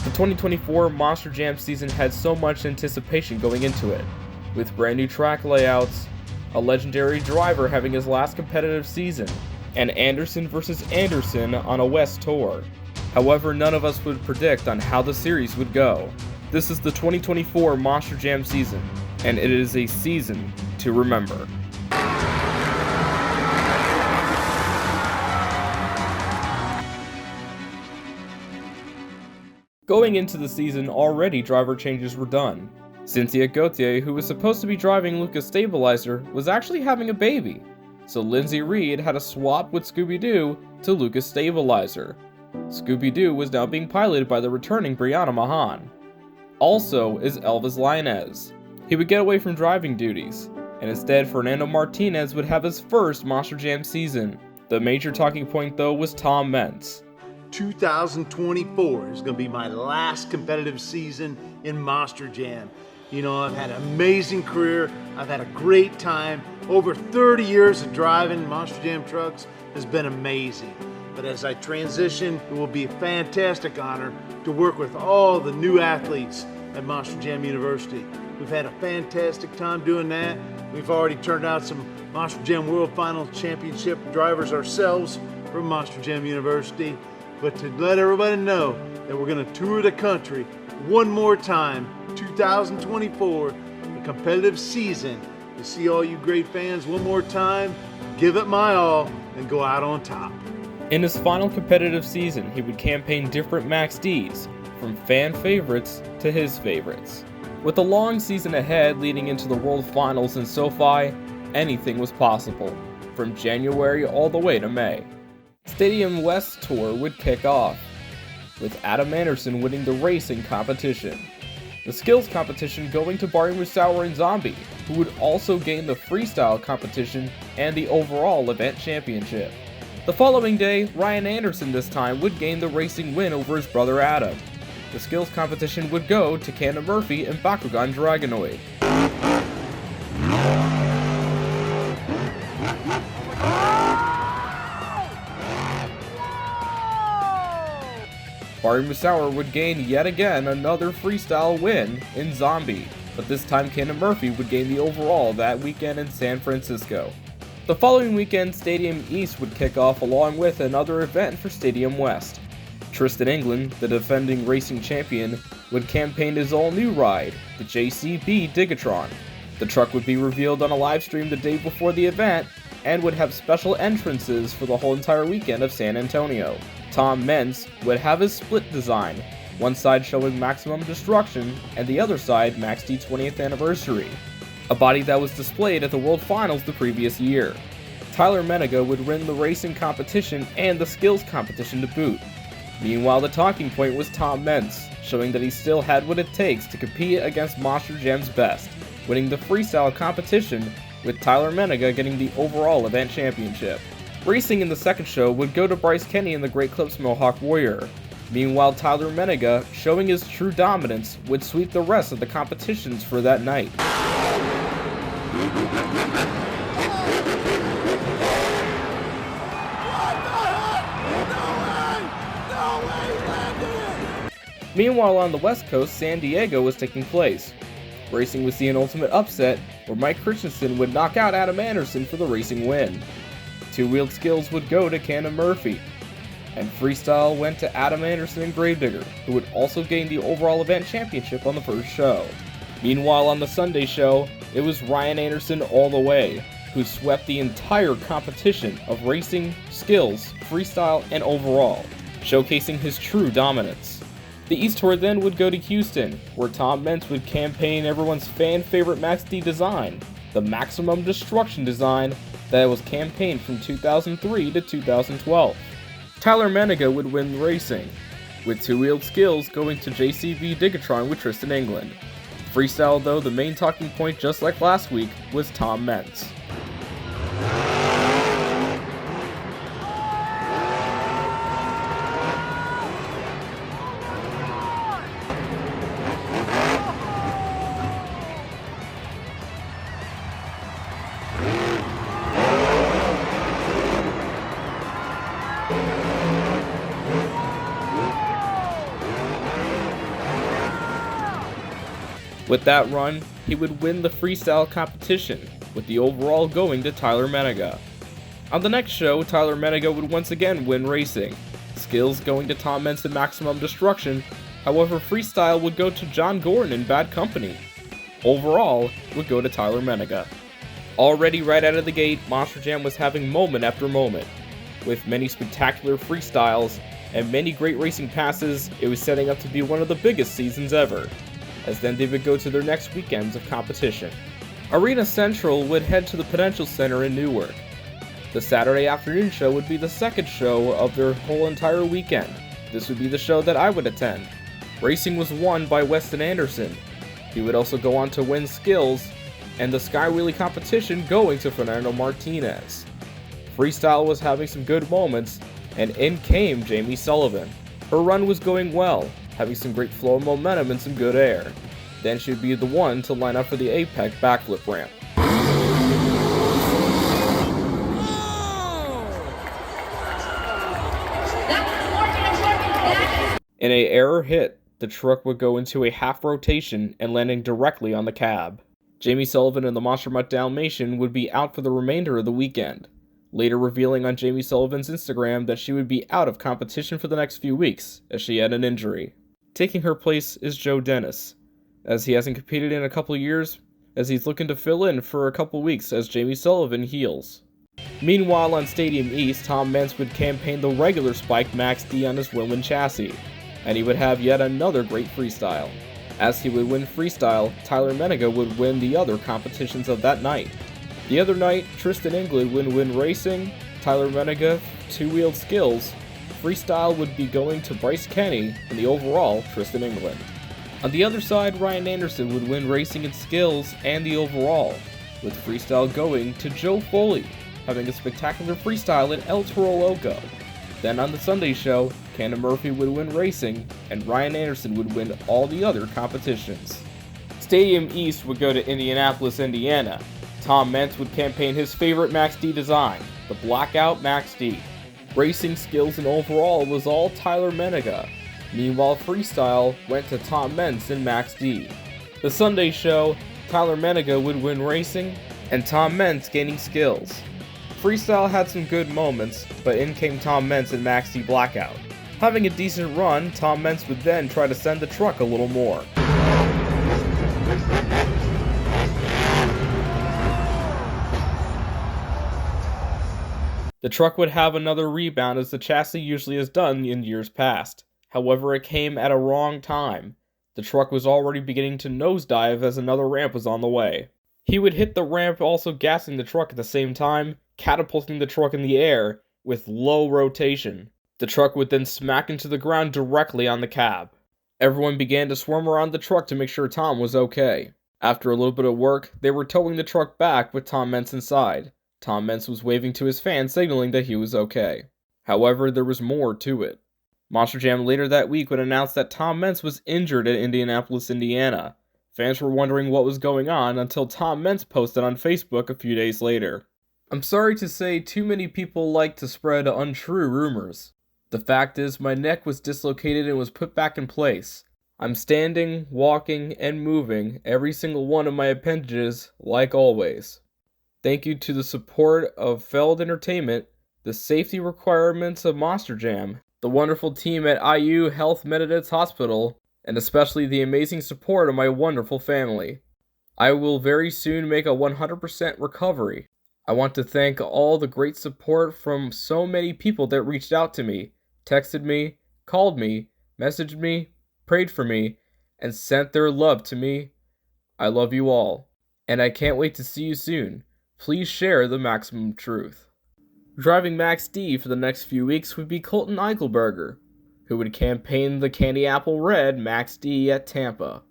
The 2024 Monster Jam season had so much anticipation going into it, with brand new track layouts, a legendary driver having his last competitive season, and Anderson vs. Anderson on a West tour. However, none of us would predict on how the series would go. This is the 2024 Monster Jam season, and it is a season to remember. Going into the season, already driver changes were done. Cynthia Gauthier, who was supposed to be driving Lucas Stabilizer, was actually having a baby, so Lindsay Reed had to swap with Scooby-Doo to Lucas Stabilizer. Scooby-Doo was now being piloted by the returning Brianna Mahan. Also is Elvis Lainez. He would get away from driving duties, and instead Fernando Martinez would have his first Monster Jam season. The major talking point though was Tom Meents. 2024 is going to be my last competitive season in Monster Jam. You know, I've had an amazing career. I've had a great time. Over 30 years of driving Monster Jam trucks has been amazing. But as I transition, it will be a fantastic honor to work with all the new athletes at Monster Jam University. We've had a fantastic time doing that. We've already turned out some Monster Jam World Final Championship drivers ourselves from Monster Jam University. But to let everybody know that we're going to tour the country one more time, 2024, the competitive season, to see all you great fans one more time, give it my all, and go out on top. In his final competitive season, he would campaign different Max Ds, from fan favorites to his favorites. With a long season ahead leading into the World Finals in SoFi, anything was possible, from January all the way to May. Stadium West Tour would kick off, with Adam Anderson winning the racing competition. The skills competition going to Barry Musauer and Zombie, who would also gain the freestyle competition and the overall event championship. The following day, Ryan Anderson this time would gain the racing win over his brother Adam. The skills competition would go to Cannon Murphy and Bakugan Dragonoid. Barry Musauer would gain yet again another freestyle win in Zombie, but this time Cannon Murphy would gain the overall that weekend in San Francisco. The following weekend, Stadium East would kick off along with another event for Stadium West. Tristan England, the defending racing champion, would campaign his all-new ride, the JCB Digatron. The truck would be revealed on a live stream the day before the event, and would have special entrances for the whole entire weekend of San Antonio. Tom Meents would have his split design, one side showing Maximum Destruction and the other side Max D 20th Anniversary, a body that was displayed at the World Finals the previous year. Tyler Menega would win the racing competition and the skills competition to boot. Meanwhile, the talking point was Tom Meents, showing that he still had what it takes to compete against Monster Jam's best, winning the freestyle competition, with Tyler Menega getting the overall event championship. Racing in the second show would go to Bryce Kenny and the Great Clips Mohawk Warrior. Meanwhile, Tyler Menega, showing his true dominance, would sweep the rest of the competitions for that night. Meanwhile, on the West Coast, San Diego was taking place. Racing would see an ultimate upset, where Mike Christensen would knock out Adam Anderson for the racing win. Two-wheeled skills would go to Cannon Murphy, and freestyle went to Adam Anderson and Gravedigger, who would also gain the overall event championship on the first show. Meanwhile, on the Sunday show, it was Ryan Anderson all the way, who swept the entire competition of racing, skills, freestyle, and overall, showcasing his true dominance. The East Tour then would go to Houston, where Tom Meents would campaign everyone's fan-favorite Max D design, the Maximum Destruction design that was campaigned from 2003 to 2012. Tyler Menega would win racing, with two-wheeled skills going to JCB Digatron with Tristan England. Freestyle, though, the main talking point, just like last week, was Tom Meents. With that run, he would win the freestyle competition, with the overall going to Tyler Menega. On the next show, Tyler Menega would once again win racing, skills going to Tom Meents in Maximum Destruction. However, freestyle would go to John Gordon in Bad Company. Overall would go to Tyler Menega. Already right out of the gate, Monster Jam was having moment after moment. With many spectacular freestyles and many great racing passes, it was setting up to be one of the biggest seasons ever, as then they would go to their next weekends of competition. Arena Central would head to the Prudential Center in Newark. The Saturday afternoon show would be the second show of their whole entire weekend. This would be the show that I would attend. Racing was won by Weston Anderson. He would also go on to win skills, and the Sky Wheelie competition going to Fernando Martinez. Freestyle was having some good moments, and in came Jamie Sullivan. Her run was going well, having some great flow of momentum and some good air. Then she'd be the one to line up for the Apex backflip ramp. In a error hit, the truck would go into a half rotation and landing directly on the cab. Jamie Sullivan and the Monster Mutt Dalmatian would be out for the remainder of the weekend, later revealing on Jamie Sullivan's Instagram that she would be out of competition for the next few weeks, as she had an injury. Taking her place is Joe Dennis, as he hasn't competed in a couple years, as he's looking to fill in for a couple weeks as Jamie Sullivan heals. Meanwhile, on Stadium East, Tom Meents would campaign the regular spiked Max D on his Winland chassis, and he would have yet another great freestyle. As he would win freestyle, Tyler Menega would win the other competitions of that night. The other night, Tristan England would win racing, Tyler Menega two-wheeled skills, freestyle would be going to Bryce Kenny, and the overall Tristan England. On the other side, Ryan Anderson would win racing and skills and the overall, with freestyle going to Joe Foley, having a spectacular freestyle in El Toro Loco. Then on the Sunday show, Cannon Murphy would win racing, and Ryan Anderson would win all the other competitions. Stadium East would go to Indianapolis, Indiana. Tom Meents would campaign his favorite Max D design, the Blackout Max D. Racing skills and overall was all Tyler Menega. Meanwhile, freestyle went to Tom Meents and Max D. The Sunday show, Tyler Menega would win racing, and Tom Meents gaining skills. Freestyle had some good moments, but in came Tom Meents and Max D Blackout. Having a decent run, Tom Meents would then try to send the truck a little more. The truck would have another rebound as the chassis usually has done in years past. However, it came at a wrong time. The truck was already beginning to nosedive as another ramp was on the way. He would hit the ramp, also gassing the truck at the same time, catapulting the truck in the air with low rotation. The truck would then smack into the ground directly on the cab. Everyone began to swarm around the truck to make sure Tom was okay. After a little bit of work, they were towing the truck back with Tom Meents inside. Tom Meents was waving to his fans, signaling that he was okay. However, there was more to it. Monster Jam later that week would announce that Tom Meents was injured at Indianapolis, Indiana. Fans were wondering what was going on until Tom Meents posted on Facebook a few days later. I'm sorry to say too many people like to spread untrue rumors. The fact is, my neck was dislocated and was put back in place. I'm standing, walking, and moving every single one of my appendages like always. Thank you to the support of Feld Entertainment, the safety requirements of Monster Jam, the wonderful team at IU Health Metadets Hospital, and especially the amazing support of my wonderful family. I will very soon make a 100% recovery. I want to thank all the great support from so many people that reached out to me, texted me, called me, messaged me, prayed for me, and sent their love to me. I love you all, and I can't wait to see you soon. Please share the maximum truth. Driving Max D for the next few weeks would be Colton Eichelberger, who would campaign the Candy Apple Red Max D at Tampa.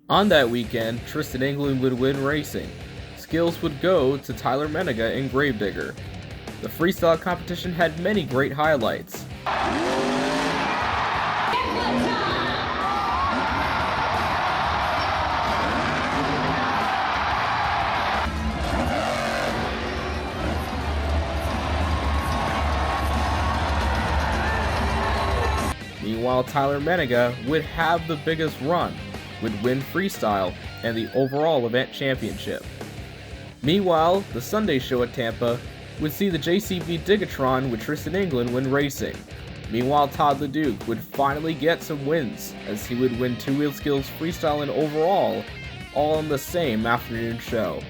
On that weekend, Tristan England would win racing. Skills would go to Tyler Menega in Gravedigger. The freestyle competition had many great highlights. Meanwhile, Tyler Menega would have the biggest run. would win freestyle and the overall event championship. Meanwhile, the Sunday show at Tampa would see the JCB Digatron with Tristan England win racing. Meanwhile, Todd LeDuc would finally get some wins, as he would win two-wheel skills freestyle and overall, all on the same afternoon show.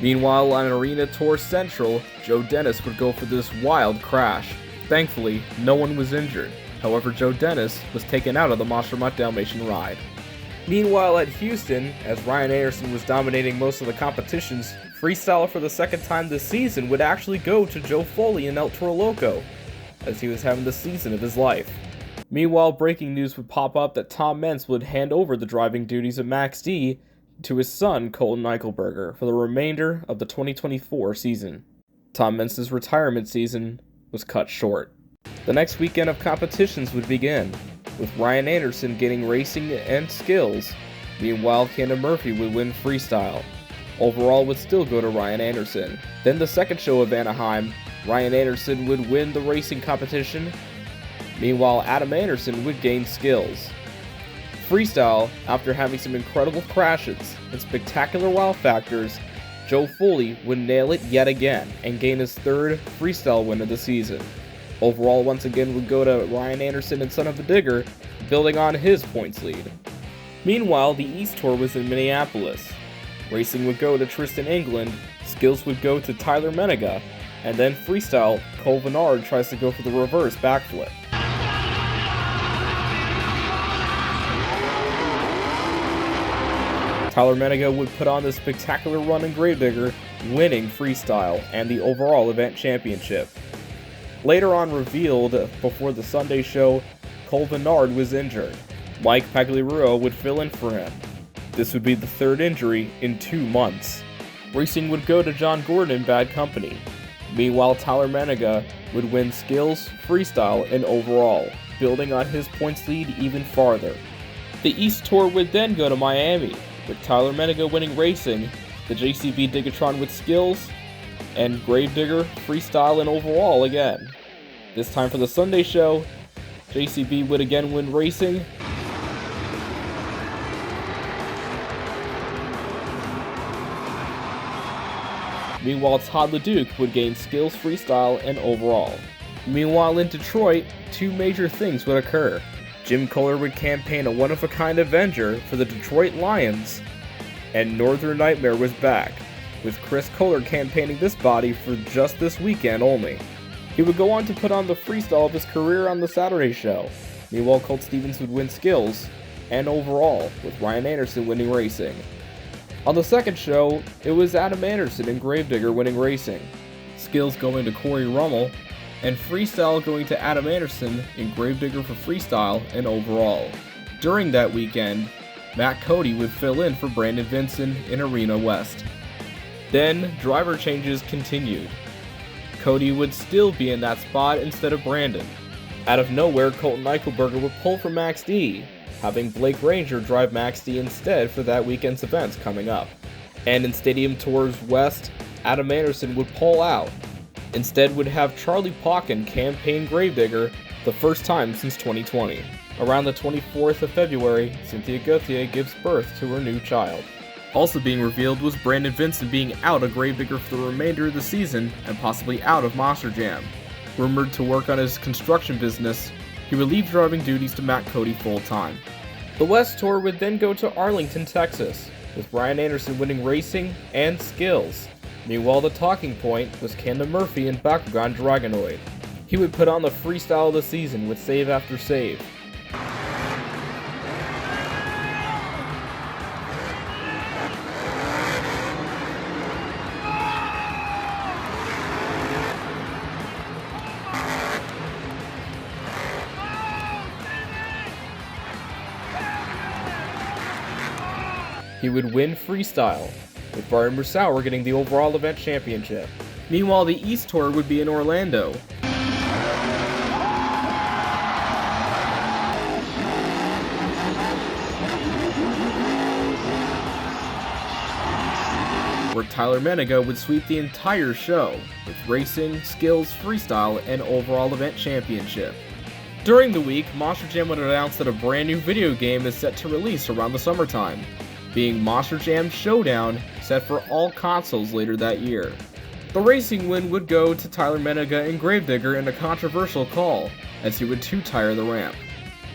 Meanwhile, on Arena Tour Central, Joe Dennis would go for this wild crash. Thankfully, no one was injured. However, Joe Dennis was taken out of the Monster Mutt Dalmatian ride. Meanwhile, at Houston, as Ryan Anderson was dominating most of the competitions, freestyle for the second time this season would actually go to Joe Foley in El Toro Loco, as he was having the season of his life. Meanwhile, breaking news would pop up that Tom Meents would hand over the driving duties of Max D to his son Colton Eichelberger for the remainder of the 2024 season. Tom Meents' retirement season was cut short. The next weekend of competitions would begin, with Ryan Anderson getting racing and skills. Meanwhile, Cannon Murphy would win freestyle. Overall would still go to Ryan Anderson. Then the second show of Anaheim, Ryan Anderson would win the racing competition. Meanwhile, Adam Anderson would gain skills. Freestyle, after having some incredible crashes and spectacular wow factors, Joe Foley would nail it yet again and gain his third freestyle win of the season. Overall, once again, would go to Ryan Anderson and Son of a Digger, building on his points lead. Meanwhile, the East Tour was in Minneapolis. Racing would go to Tristan England, skills would go to Tyler Menega, and then freestyle, Cole Vennard tries to go for the reverse backflip. Tyler Menega would put on this spectacular run in Gravedigger, winning freestyle and the overall event championship. Later on revealed before the Sunday show, Cole Vennard was injured. Mike Pagliarulo would fill in for him. This would be the third injury in 2 months. Racing would go to John Gordon in Bad Company. Meanwhile, Tyler Menega would win skills, freestyle, and overall, building on his points lead even farther. The East Tour would then go to Miami, with Tyler Menega winning racing, the JCB Digatron with skills, and Gravedigger, freestyle, and overall again. This time for the Sunday show, JCB would again win racing. Meanwhile, Todd LeDuc would gain skills, freestyle, and overall. Meanwhile, in Detroit, two major things would occur. Jim Kohler would campaign a one-of-a-kind Avenger for the Detroit Lions, and Northern Nightmare was back, with Chris Kohler campaigning this body for just this weekend only. He would go on to put on the freestyle of his career on the Saturday show. Meanwhile, Colt Stevens would win skills, and overall, with Ryan Anderson winning racing. On the second show, it was Adam Anderson and Gravedigger winning racing, skills going to Corey Rummel, and freestyle going to Adam Anderson and Gravedigger for freestyle and overall. During that weekend, Matt Cody would fill in for Brandon Vinson in Arena West. Then, driver changes continued. Cody would still be in that spot instead of Brandon. Out of nowhere, Colton Eichelberger would pull for Max D, having Blake Ranger drive Max D instead for that weekend's events coming up. And in Stadium Tours West, Adam Anderson would pull out. Instead would have Charlie Pauken campaign Gravedigger the first time since 2020. Around the 24th of February, Cynthia Gauthier gives birth to her new child. Also being revealed was Brandon Vinson being out of Gravedigger for the remainder of the season and possibly out of Monster Jam. Rumored to work on his construction business, he would leave driving duties to Matt Cody full-time. The West Tour would then go to Arlington, Texas, with Ryan Anderson winning racing and skills. Meanwhile, the talking point was Camden Murphy and Bakugan Dragonoid. He would put on the freestyle of the season with save after save. He would win freestyle, with Brian Mursauer getting the overall event championship. Meanwhile, the East Tour would be in Orlando. Where Tyler Menega would sweep the entire show, with racing, skills, freestyle, and overall event championship. During the week, Monster Jam would announce that a brand new video game is set to release around the summertime, being Monster Jam Showdown, set for all consoles later that year. The racing win would go to Tyler Menega and Gravedigger in a controversial call, as he would two-tire the ramp.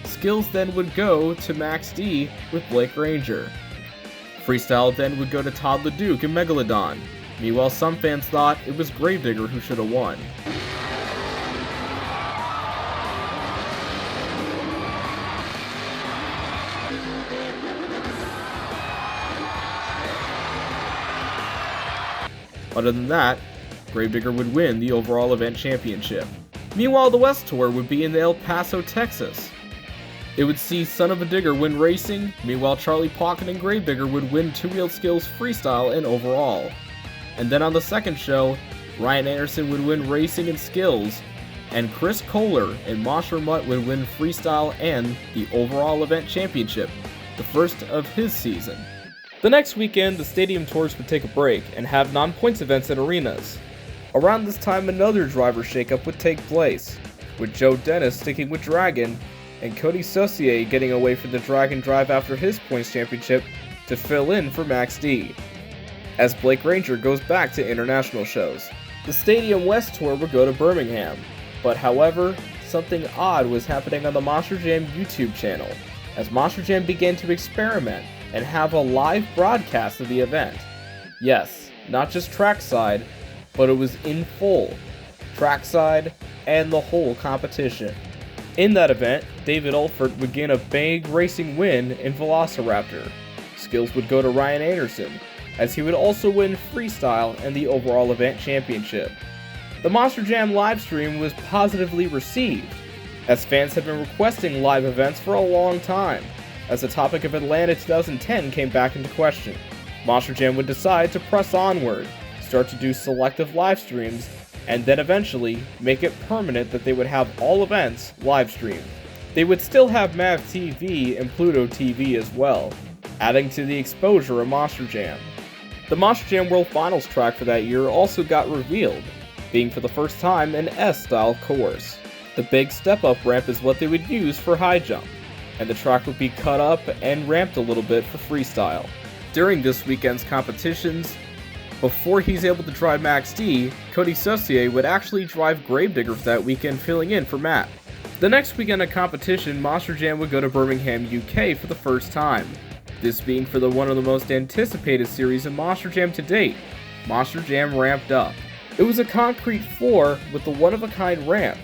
Skills then would go to Max D with Blake Ranger. Freestyle then would go to Todd LeDuc and Megalodon. Meanwhile, some fans thought it was Gravedigger who should have won. Other than that, Gravedigger would win the overall event championship. Meanwhile, the West Tour would be in El Paso, Texas. It would see Son of a Digger win racing, meanwhile Charlie Pocket and Gravedigger would win two-wheel skills freestyle and overall. And then on the second show, Ryan Anderson would win racing and skills, and Chris Kohler and Monster Mutt would win freestyle and the overall event championship, the first of his season. The next weekend, the stadium tours would take a break and have non-points events at arenas. Around this time, another driver shakeup would take place, with Joe Dennis sticking with Dragon, and Cody Saucier getting away from the Dragon drive after his points championship to fill in for Max D, as Blake Ranger goes back to international shows. The Stadium West Tour would go to Birmingham, but however, something odd was happening on the Monster Jam YouTube channel, as Monster Jam began to experiment and have a live broadcast of the event. Yes, not just trackside, but it was in full, trackside and the whole competition. In that event, David Ulford would gain a big racing win in Velociraptor. Skills would go to Ryan Anderson, as he would also win freestyle and the overall event championship. The Monster Jam livestream was positively received, as fans had been requesting live events for a long time, as the topic of Atlanta 2010 came back into question. Monster Jam would decide to press onward, start to do selective live streams, and then eventually make it permanent that they would have all events live streamed. They would still have Mav TV and Pluto TV as well, adding to the exposure of Monster Jam. The Monster Jam World Finals track for that year also got revealed, being for the first time an S-style course. The big step-up ramp is what they would use for high jump, and the track would be cut up and ramped a little bit for freestyle. During this weekend's competitions, before he's able to drive Max D, Cody Saucier would actually drive Gravedigger for that weekend, filling in for Matt. The next weekend of competition, Monster Jam would go to Birmingham, UK for the first time, this being for one of the most anticipated series in Monster Jam to date, Monster Jam Ramped Up. It was a concrete floor with the one-of-a-kind ramp,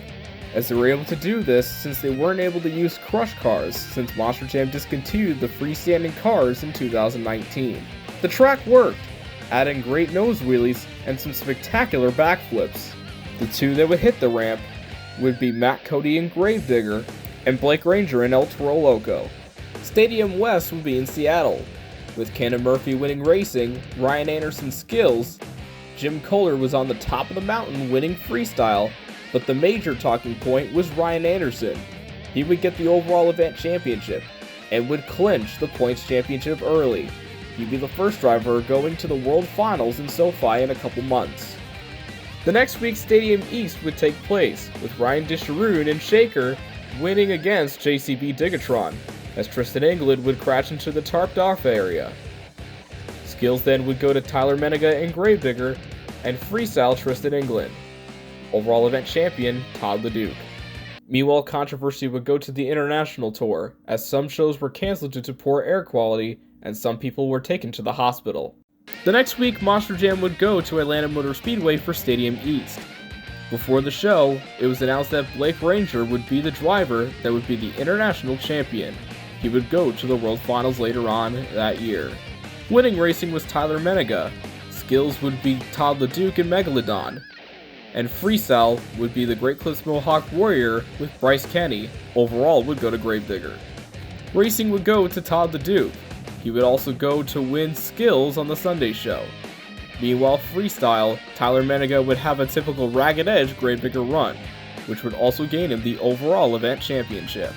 as they were able to do this since they weren't able to use crush cars since Monster Jam discontinued the freestanding cars in 2019. The track worked, adding great nose wheelies and some spectacular backflips. The two that would hit the ramp would be Matt Cody and Gravedigger, and Blake Ranger and El Toro Loco. Stadium West would be in Seattle, with Cannon Murphy winning racing, Ryan Anderson skills. Jim Kohler was on the top of the mountain winning freestyle, but the major talking point was Ryan Anderson. He would get the overall event championship, and would clinch the points championship early. He'd be the first driver going to the World Finals in SoFi in a couple months. The next week, Stadium East would take place, with Ryan Disharoon and Shaker winning against JCB Digatron, as Tristan England would crash into the tarped off area. Skills then would go to Tyler Menega and Gravedigger, and freestyle Tristan England. Overall event champion, Todd LeDuc. Meanwhile, controversy would go to the international tour, as some shows were cancelled due to poor air quality, and some people were taken to the hospital. The next week, Monster Jam would go to Atlanta Motor Speedway for Stadium East. Before the show, it was announced that Blake Ranger would be the driver that would be the international champion. He would go to the World Finals later on that year. Winning racing was Tyler Menega, skills would be Todd LeDuc and Megalodon, and freestyle would be the Great Clips Mohawk Warrior with Bryce Kenny. Overall would go to Gravedigger. Racing would go to Todd LeDuc. He would also go to win skills on the Sunday show. Meanwhile, freestyle, Tyler Menega would have a typical Ragged Edge Gravedigger run, which would also gain him the overall event championship.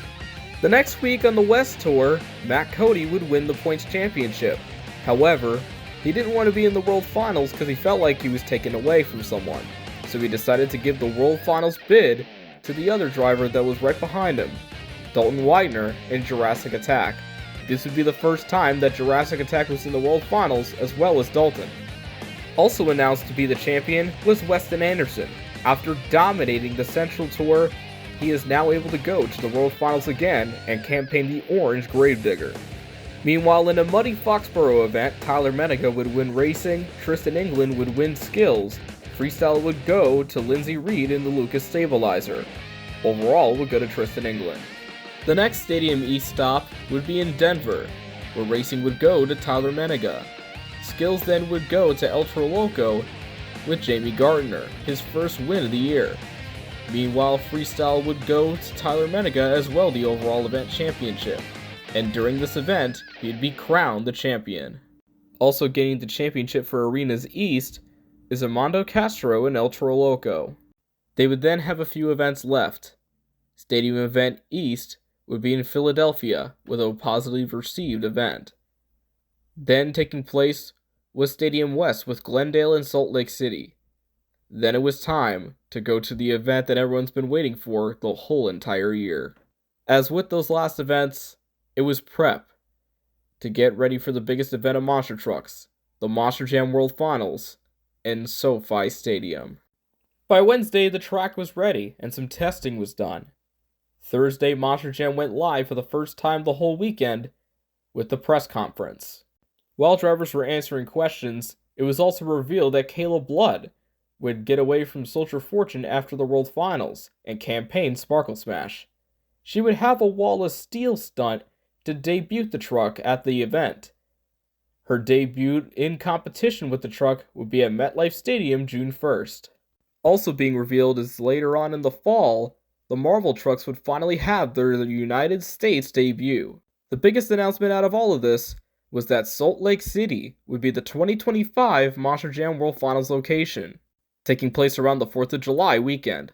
The next week on the West Tour, Matt Cody would win the points championship. However, he didn't want to be in the World Finals because he felt like he was taken away from someone, so he decided to give the World Finals bid back to the other driver that was right behind him, Dalton Widener in Jurassic Attack. This would be the first time that Jurassic Attack was in the World Finals as well as Dalton. Also announced to be the champion was Weston Anderson. After dominating the Central Tour, he is now able to go to the World Finals again and campaign the orange Gravedigger. Meanwhile, in a muddy Foxborough event, Tyler Menega would win racing, Tristan England would win skills, freestyle would go to Lindsey Reed in the Lucas Stabilizer. Overall would go to Tristan England. The next Stadium East stop would be in Denver, where racing would go to Tyler Menega. Skills then would go to El Troloco with Jamie Gardner, his first win of the year. Meanwhile, freestyle would go to Tyler Menega as well, the overall event championship. And during this event, he'd be crowned the champion. Also gaining the championship for Arenas East is Armando Castro and El Troloco. They would then have a few events left. Stadium Event East would be in Philadelphia with a positively received event. Then taking place was Stadium West with Glendale and Salt Lake City. Then it was time to go to the event that everyone's been waiting for the whole entire year. As with those last events, it was prep to get ready for the biggest event of monster trucks, the Monster Jam World Finals in SoFi Stadium. By Wednesday, the track was ready and some testing was done. Thursday, Monster Jam went live for the first time the whole weekend with the press conference. While drivers were answering questions, it was also revealed that Kayla Blood would get away from Soldier Fortune after the World Finals and campaign Sparkle Smash. She would have a wall of steel stunt to debut the truck at the event. Her debut in competition with the truck would be at MetLife Stadium June 1st. Also being revealed is later on in the fall, the Marvel trucks would finally have their United States debut. The biggest announcement out of all of this was that Salt Lake City would be the 2025 Monster Jam World Finals location, taking place around the 4th of July weekend.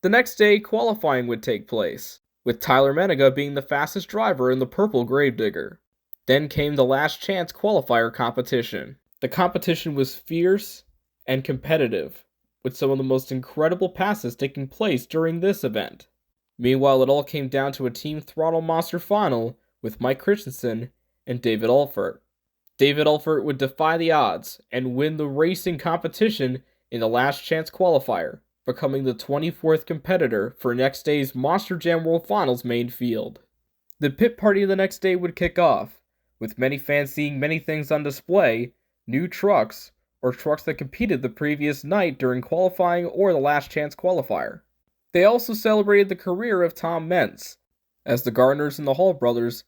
The next day, qualifying would take place, with Tyler Menega being the fastest driver in the purple Gravedigger. Then came the last chance qualifier competition. The competition was fierce and competitive, with some of the most incredible passes taking place during this event. Meanwhile, it all came down to a Team Throttle Monster final with Mike Christensen and David Alford. David Alford would defy the odds and win the racing competition in the last chance qualifier, becoming the 24th competitor for next day's Monster Jam World Finals main field. The pit party the next day would kick off, with many fans seeing many things on display, new trucks, or trucks that competed the previous night during qualifying or the last chance qualifier. They also celebrated the career of Tom Meents, as the Gardners and the Hall brothers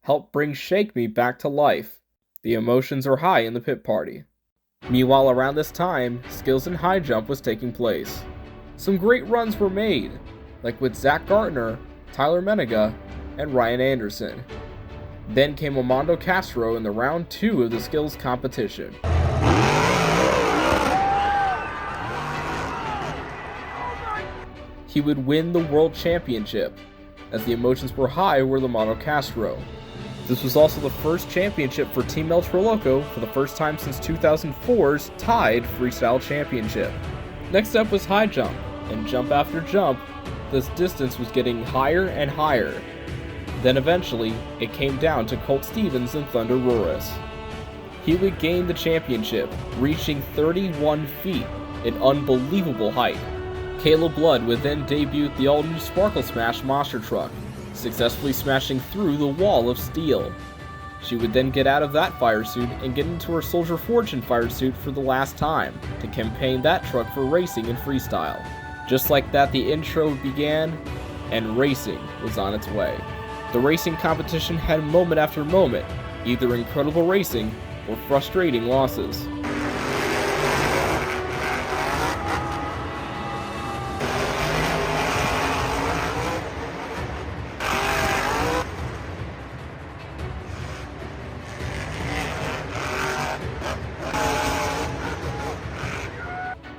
helped bring Shake Me back to life. The emotions are high in the pit party. Meanwhile, around this time, Skills and High Jump was taking place. Some great runs were made, like with Zach Gardner, Tyler Menega, and Ryan Anderson. Then came Armando Castro in the round 2 of the Skills competition. He would win the World Championship, as the emotions were high with Armando Castro. This was also the first championship for Team El Troloco for the first time since 2004's tied Freestyle Championship. Next up was High Jump, and jump after jump, this distance was getting higher and higher. Then eventually, it came down to Colt Stevens and Thunder Roris. He would gain the championship, reaching 31 feet, an unbelievable height. Kayla Blood would then debut the all-new Sparkle Smash monster truck, successfully smashing through the wall of steel. She would then get out of that fire suit and get into her Soldier Fortune fire suit for the last time, to campaign that truck for racing and freestyle. Just like that, the intro began, and racing was on its way. The racing competition had moment after moment, either incredible racing or frustrating losses.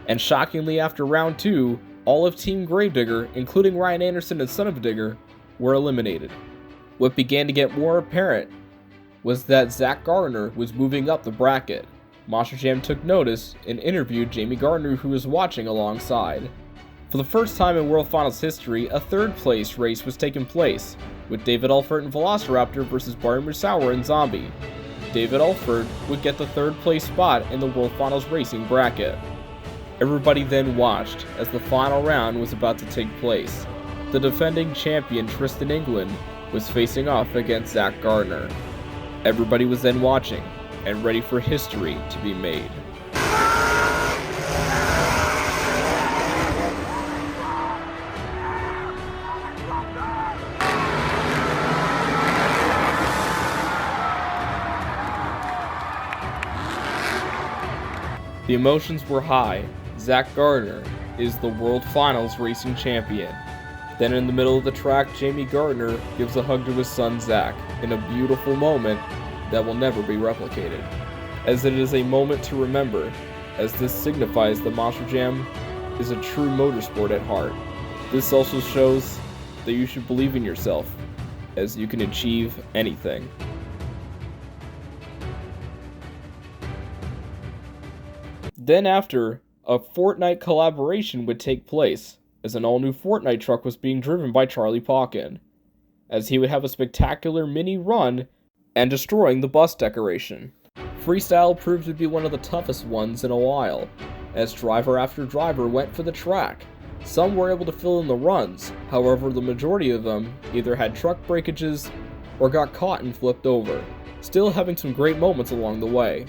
And shockingly, after round 2, all of Team Gravedigger, including Ryan Anderson and Son of a Digger, were eliminated. What began to get more apparent was that Zach Gardner was moving up the bracket. Monster Jam took notice and interviewed Jamie Gardner, who was watching alongside. For the first time in World Finals history, a third place race was taking place, with David Alford in Velociraptor versus Barry Musauer in Zombie. David Alford would get the third place spot in the World Finals racing bracket. Everybody then watched as the final round was about to take place. The defending champion Tristan England was facing off against Zach Gardner. Everybody was then watching and ready for history to be made. The emotions were high. Zach Gardner is the World Finals racing champion. Then in the middle of the track, Jamie Gardner gives a hug to his son Zach in a beautiful moment that will never be replicated, as it is a moment to remember, as this signifies the Monster Jam is a true motorsport at heart. This also shows that you should believe in yourself, as you can achieve anything. Then after, a Fortnite collaboration would take place, as an all-new Fortnite truck was being driven by Charlie Pauken, as he would have a spectacular mini run and destroying the bus decoration. Freestyle proved to be one of the toughest ones in a while, as driver after driver went for the track. Some were able to fill in the runs, however the majority of them either had truck breakages or got caught and flipped over, still having some great moments along the way.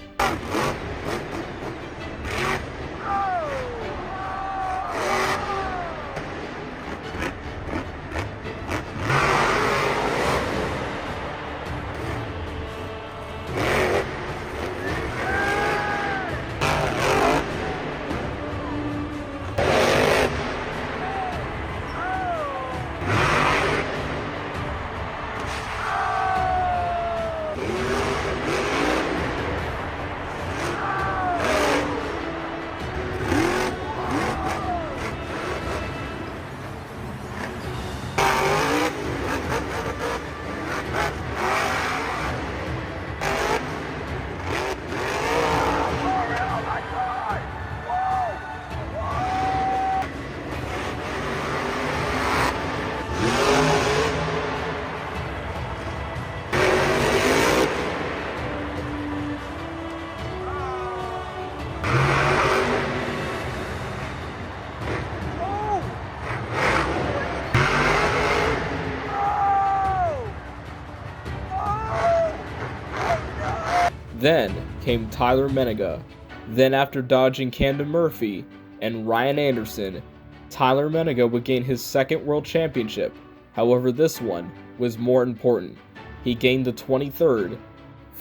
Then came Tyler Menega. Then after dodging Camden Murphy and Ryan Anderson, Tyler Menega would gain his second world championship. However, this one was more important. He gained the 23rd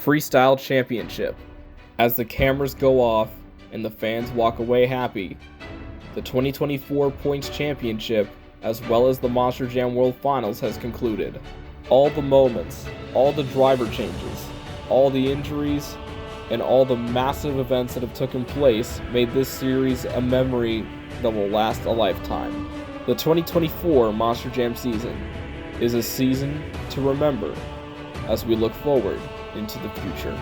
Freestyle Championship. As the cameras go off and the fans walk away happy, the 2024 Points Championship, as well as the Monster Jam World Finals, has concluded. All the moments, all the driver changes, all the injuries, and all the massive events that have taken place made this series a memory that will last a lifetime. The 2024 Monster Jam season is a season to remember as we look forward into the future.